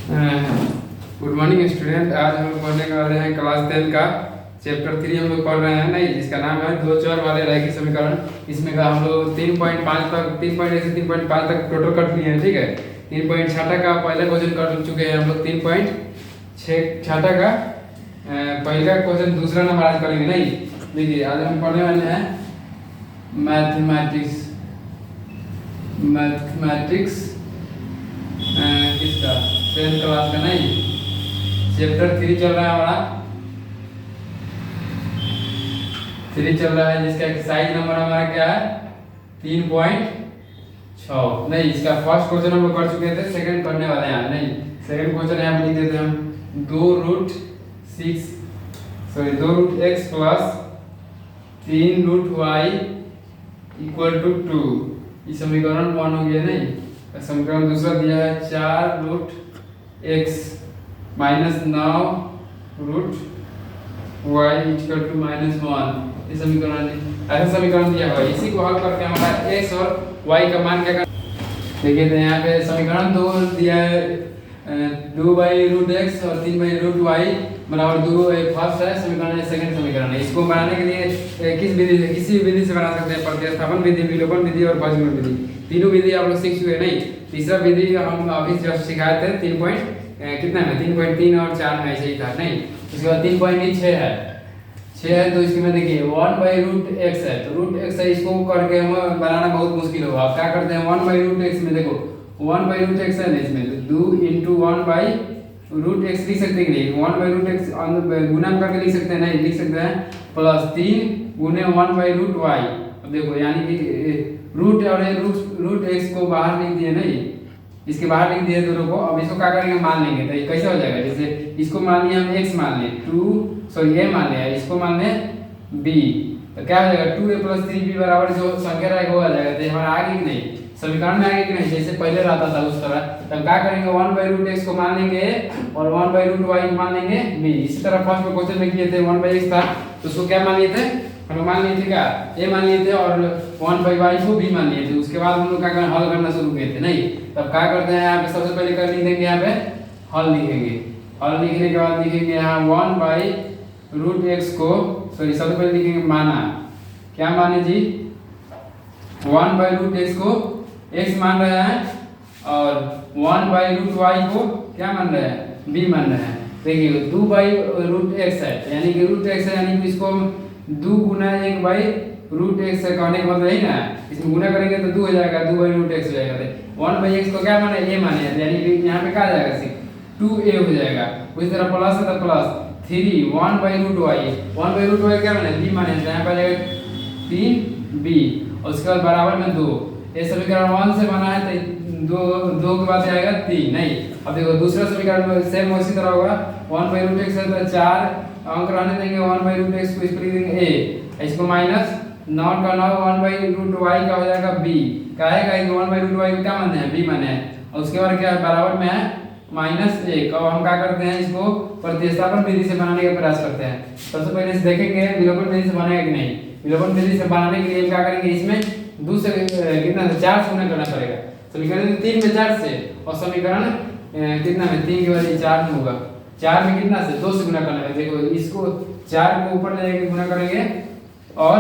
Good morning student. आज हम लोग पढ़ने वाले हैं क्लास 10 का चैप्टर 3 हम लोग पढ़ रहे हैं नहीं, जिसका नाम है दो चर वाले रैखिक समीकरण। इसमें का हम लोग 3.5 तक 3.5 तक टोटल कर लिए हैं। ठीक है, 3.6 का पहले क्वेश्चन कर चुके हैं हम लोग। 3.6 का पहला क्वेश्चन दूसरा नंबर आज करेंगे नहीं। देखिए आज हम पढ़ने वाले हैं मैथमेटिक्स किसका 10th क्लास का नहीं, चैप्टर 3 चल रहा है हमारा। 3 चल रहा है जिसका एक्सरसाइज नंबर हमारा क्या है 3.6 नहीं। इसका फर्स्ट क्वेश्चन हम लोग कर चुके थे, सेकंड करने वाले हैं नहीं। सेकंड क्वेश्चन यहाँ पे लिख देते हैं हम 2 root x plus 3 root y equal to 2। ये समीकरण 1 हो गया नहीं। समीकरण दूसरा दिया है 4 root x minus 9 root y equal to -1। ये समीकरण ऐसा समीकरण दिया हुआ है। इसी को हल करके हमारा x और y का मान क्या कर देखिए। तो यहाँ पे समीकरण 2 दिया है 2/√x और 3/√y बराबर 2। फर्स्ट है समीकरण, सेकंड समीकरण है। इसको बनाने के लिए किस विधि से, किसी भी विधि से बना सकते हैं। प्रतिस्थापन विधि, विलोपन विधि और भाजक विधि, तीनों विधि आप लोग सीख चुके नहीं। तीसरा विधि हम अभी जस्ट सिखाए थे 3.3 और 4 में ऐसे ही था नहीं। उसके बाद 3.6 है 6 है। तो इसमें देखिए 1/√x है, तो √x है। इसको करके हम बनाना बहुत मुश्किल होगा। आप क्या करते हैं 1/√x में देखो 1/√x है ना, इसमें तो 2 × 1/√x लिख सकते हैं कि नहीं। 1/√x गुना करके लिख सकते हैं नहीं, लिख सकते हैं प्लस 3 गुने 1/√y। अब देखो यानी कि रूट और √x को बाहर लिख दिए नहीं, इसके बाहर लिख दिए दोनों को। अब इसको क्या करेंगे मान लेंगे, तो ये कैसे हो जाएगा। जैसे इसको मान लिया हम x मान लें, a मान लिया, इसको मान लें b, तो क्या हो जाएगा 2a + 3b बराबर जो संख्या रहेगा वो आ जाएगा। तो हमारा आगे कि नहीं, समीकरण में आगे कि नहीं, जैसे पहले रहता था उस तरह। तब क्या करेंगे 1/√x को मान लेंगे और 1/√y को मान लेंगे b। इसी तरह फर्स्ट में क्वेश्चन में किए थे 1/x था, तो उसको क्या मान लिए थे हम मान लिए थे क्या a मान लिए थे और 1/y को b मान लिए थे। उसके बाद हम लोग क्या करना हल करना शुरू किए थे नहीं। तब क्या करते हैं यहाँ पे सबसे पहले कर लिख देंगे, यहाँ पे हल लिखेंगे। हल लिखने के बाद लिखेंगे यहाँ 1/√x को, सॉरी सबसे पहले लिखेंगे माना, क्या माने जी 1/√x को x मान रहे हैं और 1/√y को क्या मान रहे हैं b मान रहे हैं। देखिए 2/√x है यानी कि √x है, यानी कि इसको 2 गुना 1/√x है कहने का मतलब यही ना। इसमें गुना करेंगे तो 2 हो जाएगा, 2/√x हो जाएगा। 1/x को क्या माने a माने, यानी कि यहाँ पे क्या आ जाएगा सिर्फ 2a हो जाएगा। उसी तरह प्लस है तो प्लस 3 1/√y, 1/√y क्या माने b माने, तो यहाँ पे आ जाएगा 3b और उसके बाद बराबर में 2। ये समीकरण 1 से बना है तो 2 के बाद आएगा 3 नहीं। अब देखो दूसरा समीकरण में सेम उसी तरह होगा 1/√x है तो 4 अंक रहने देंगे, 1/√x को इस पर लिख देंगे a, इसको माइनस 9 का 9 1/√y का हो जाएगा b। क्या है कि 1/√y को क्या माने हैं b माने हैं। और उसके बाद क्या है बराबर में है -1। और हम क्या करते हैं इसको प्रतिस्थापन विधि से बनाने का प्रयास करते हैं। सबसे पहले से देखेंगे विलोपन विधि से बनेगा कि नहीं। विलोपन विधि से बनाने के लिए क्या करेंगे, इसमें 2 से कितना 4 से गुना करना पड़ेगा। समीकरण 3 में 4 से और समीकरण कितना में 3 के बाद 4 में होगा। 4 में कितना से 2 से गुना करना है। देखो इसको 4 को ऊपर ले जाके गुना करेंगे और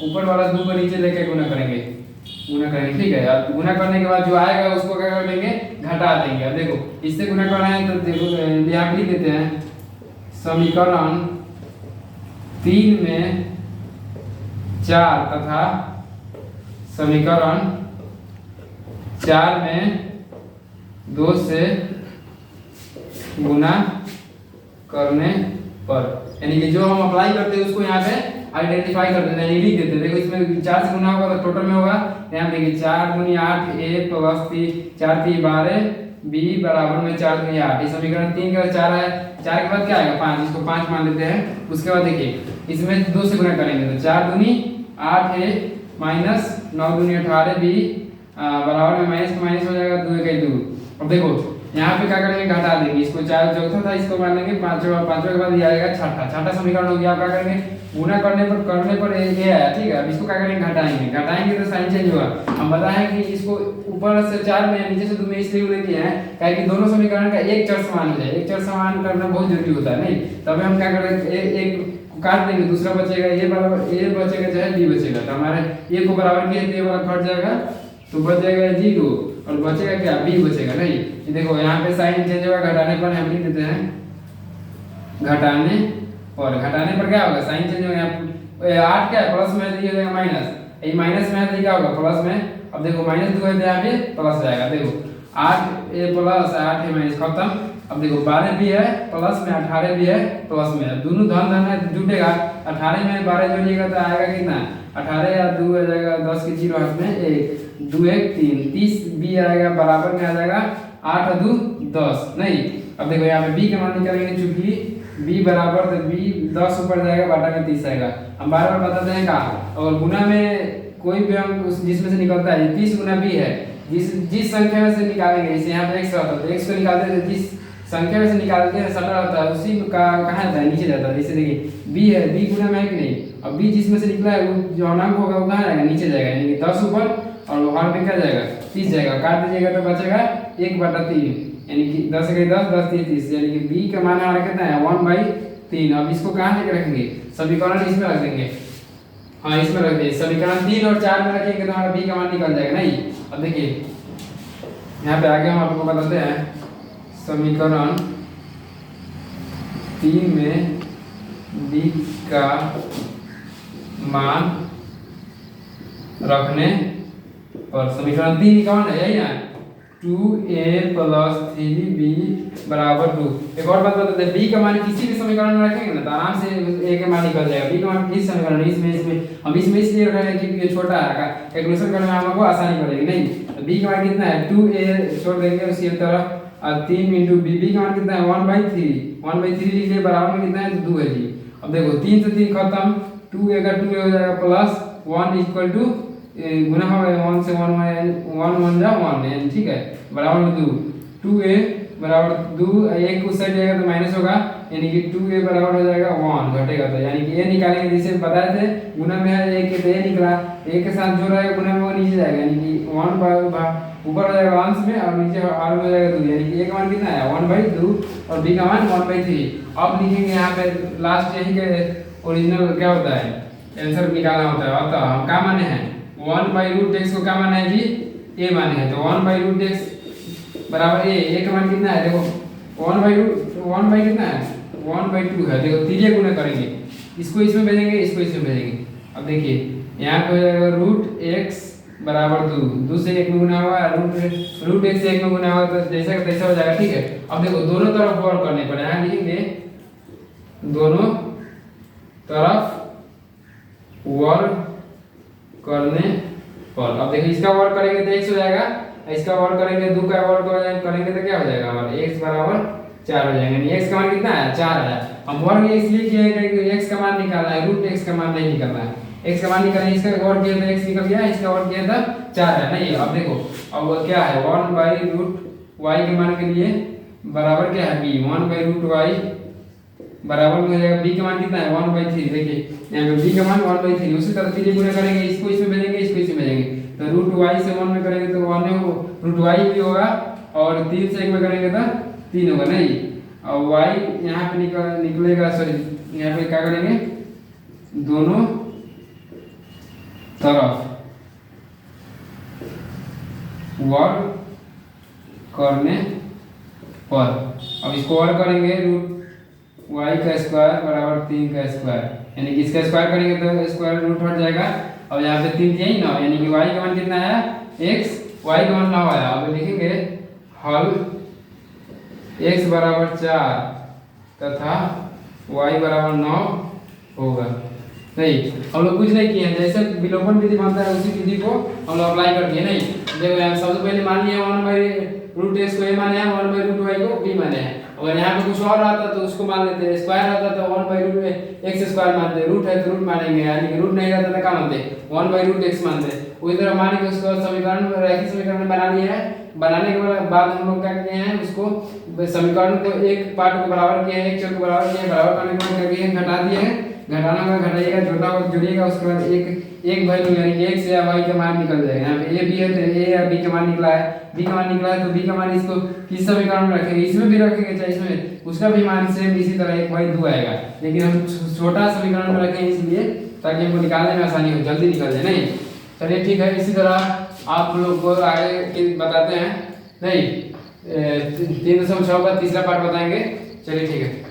ऊपर वाला 2 को नीचे लेके गुना करेंगे। ठीक है। अब गुना करने के बाद जो आएगा उसको क्या कर लेंगे घटा देंगे। अब देखो इससे गुना करना है तो देखो यहाँ लिख देते हैं समीकरण 3 में 4 तथा समीकरण 4 में 2 से गुना करने पर, यानी कि जो हम अप्लाई करते हैं उसको यहाँ पे आइडेंटिफाई कर देते हैं, लिख देते हैं। देखो इसमें 4 से गुना होगा तो टोटल में होगा, यहाँ देखिए 4 × 8 a प्लस 4 × 12 b बराबर में 4 × 8। ये समीकरण 3 का 4 है। 4 के बाद क्या आएगा 5, इसको 5 मान लेते हैं। उसके बाद देखिए इसमें 2 से गुना करेंगे तो 4 दूनी 8 a माइनस 9 दूनी 18 b बराबर में माइनस हो जाएगा 2 1 2। अब देखो यहाँ पे क्या करेंगे, घटा देंगे इसको, चार चौथा था इसको मान लेंगे पांचवा, पांचवा के बाद ये आएगा छठा, छठा समीकरण हो गया। आप क्या करेंगे, गुना करने पर ये आया, ठीक है। अब इसको क्या करेंगे, घटाएंगे, घटाएंगे तो साइन चेंज होगा। हम बताएं कि इसको ऊपर से 4 में नीचे से 2 में इसलिए उल्लेख किया है क्या कि दोनों समीकरण का एक चर समान हो जाए, एक चर समान करना बहुत जरूरी होता है। नहीं तब हम क्या करेंगे, एक काट देंगे, दूसरा बचेगा ए बराबर ए बचेगा चाहे बी बचेगा, तो हमारे ए को बराबर किया तो ये वाला कट जाएगा, तो बच जाएगा 0 और बचेगा क्या, बी बचेगा। नहीं ये देखो यहाँ पे साइन चेंज होगा, घटाने पर हम लिख देते हैं घटाने, और घटाने पर क्या होगा, साइन चेंज होगा। 8 क्या है, प्लस में दिया जाएगा माइनस, ये माइनस में है तो क्या होगा प्लस में। अब देखो -2 है तो यहाँ पे प्लस जाएगा, देखो 8 ए प्लस 8 ए माइनस खत्म। अब देखो 12 भी है प्लस में, 18 भी है प्लस में, दोनों धन धन है जुटेगा। 18 में 12 जोड़िएगा तो आएगा कितना, 18 या 2 आ जाएगा, 10 के 0 हाथ में 1 2 1 3 30 बी आएगा, बराबर में आ जाएगा 8 और 2 10। नहीं अब देखो यहाँ पे बी का मान निकालेंगे, चूंकि b बराबर तो b 10 ऊपर जाएगा, बाटा में 30 आएगा। हम बार बार बताते हैं का, और गुना में कोई भी अंक जिसमें से निकलता है 30 गुना b है, जिस संख्या में से निकालेंगे, जैसे यहाँ पे x रहता है तो x को निकालते हैं, जिस संख्या में से निकालते हैं सटा रहता है उसी का कहाँ जाता है, नीचे जाता है। जैसे देखिए b है, b गुना में है कि नहीं, अब b जिसमें से निकला है वो जो अनांक होगा वो कहाँ जाएगा, नीचे जाएगा, यानी कि 10 ऊपर और हर में क्या जाएगा 30 जाएगा, काट दीजिएगा तो बचेगा 1/3, यानी कि 10 के 10 10 3 30, यानी कि b का मान हमारा कितना है 1/3। अब इसको कहाँ लेके रखेंगे, समीकरण इसमें रख देंगे, हाँ इसमें रख देंगे, समीकरण 3 और 4 में रखेंगे तो हमारा b का मान निकल जाएगा। नहीं अब देखिए यहाँ पे आगे हम आपको बताते हैं, समीकरण 3 में b का मान रखने और समीकरण 3 कौन है, यही है 2a + 3b = 2। एक और बात बताते हैं, b का मान किसी भी समीकरण में रखेंगे ना तो आराम से a का मान निकल जाएगा। b का मान किस समीकरण इसमें हम इसमें इसलिए रख रहे हैं क्योंकि ये छोटा है, कैलकुलेशन करने में हमको आसानी पड़ेगी। नहीं तो b का मान कितना है 2a छोड़ देंगे उसी तरह और 3 × b का मान कितना है 1/3 लिख लिए, बराबर में कितना है 2 है जी। अब देखो 3 से 3 खत्म, 2 a का 2 हो जाएगा प्लस 1 = गुना होगा 1 से 1 1 जा 1 यानी ठीक है, बराबर में 2a बराबर 2, एक उस साइड जाएगा तो माइनस होगा, यानी कि 2a बराबर हो जाएगा 1 घटेगा तो, यानी कि a निकालेंगे, जैसे बताए थे गुना में है a के तो a निकला, a के साथ जो रहेगा गुना में वो नीचे जाएगा, यानी कि 1 ऊपर हो जाएगा अंश में और नीचे r में हो जाएगा 2, यानी कि a का मान कितना है 1/2 और b का मान 1/3। अब लिखेंगे यहाँ पे लास्ट, यही के ओरिजिनल क्या होता है आंसर निकालना होता है। अतः हम क्या माने हैं 1/√x को क्या माना है जी, a माने हैं, तो 1/√x बराबर a का मान कितना है, देखो 1 बाई कितना है 1/2 है, देखो तीसरे गुना करेंगे, इसको इसमें भेजेंगे, इसको इसमें भेजेंगे। अब देखिए यहाँ पे हो जाएगा √x = 2 से 1 में गुना हुआ, √x से 1 में गुना हुआ तो जैसा का तैसा हो जाएगा, ठीक है। अब देखो दोनों तरफ वर्क करने पर, यहाँ लिखेंगे दोनों तरफ वर्क करने पर। अब देखिए इसका वर्क करेंगे तो x हो जाएगा, इसका वर्क करेंगे 2 का वर्क करेंगे तो क्या हो जाएगा हमारा x बराबर 4 हो जाएगा। यानी x का मान कितना है 4 है। हम वर्क इसलिए किए हैं कि x का मान निकालना है, √x का मान नहीं निकालना है, x का मान निकालना है। इसका वर्क किया तो x निकल गया, इसका वर्क किया था 4 है। नहीं अब देखो अब क्या है 1/√y के मान के लिए बराबर क्या है b, 1/√y बराबर में हो जाएगा b का मान कितना है 1/3। देखिए यहाँ पे b का मान 1/3, उसी तरह तीसरे गुना करेंगे, इसको इसमें भेजेंगे, इसको इसमें भेजेंगे, तो √y से 1 में करेंगे तो 1 हो, √y भी होगा और 3 से 1 में करेंगे तो 3 होगा। नहीं और y यहाँ पे निकलेगा, सॉरी यहाँ पे क्या करेंगे दोनों तरफ वर्क करने पर। अब इसको और करेंगे y का स्क्वायर बराबर 3 का स्क्वायर, यानी कि इसका स्क्वायर करेंगे तो स्क्वायर रूट हट जाएगा। अब यहाँ पे 3 यही ना, यानी कि y का मान कितना है x, y का मान 9 आया। अब लिखेंगे हल x बराबर 4 तथा y बराबर 9 होगा। नहीं हम लोग कुछ नहीं किए हैं, जैसे विलोपन विधि बनता है उसी विधि को हम लोग अप्लाई कर दिए। नहीं देखो सबसे पहले मान लिया 1/√x को a माने हैं, 1/√y को b माने हैं। अगर यहाँ पे कुछ और रहता तो उसको मान लेते हैं, स्क्वायर रहता तो 1/√x² मानते, रूट है तो रूट मानेंगे, यानी कि रूट नहीं रहता तो क्या मानते 1/√x मानते। उसी तरह मान के उसको समीकरण रैखिक समीकरण में बना लिया है बनाने के बाद हम लोग क्या किए हैं, उसको समीकरण को एक पार्ट को बराबर किया है, एक चर को बराबर किया है, बराबर करने के बाद क्या किए हैं, घटा दिए हैं। घटाना का घटाइएगा, जोड़ना और जोड़िएगा, उसके बाद एक वैल्यू यानी कि x या y का मान निकल जाएगा। यहाँ पे a b है तो a या b का मान निकला है, b का मान निकला है तो b का मान इसको किस समीकरण में रखेंगे, इसमें भी रखेंगे चाहे इसमें, उसका भी मान सेम इसी तरह 1/2 आएगा, लेकिन हम छोटा समीकरण में रखेंगे इसलिए ताकि हमको निकालने में आसानी हो, जल्दी निकल जाए। नहीं चलिए ठीक है, इसी तरह आप लोग को आगे बताते हैं। नहीं 3.6 का तीसरा पार्ट बताएंगे। चलिए ठीक है।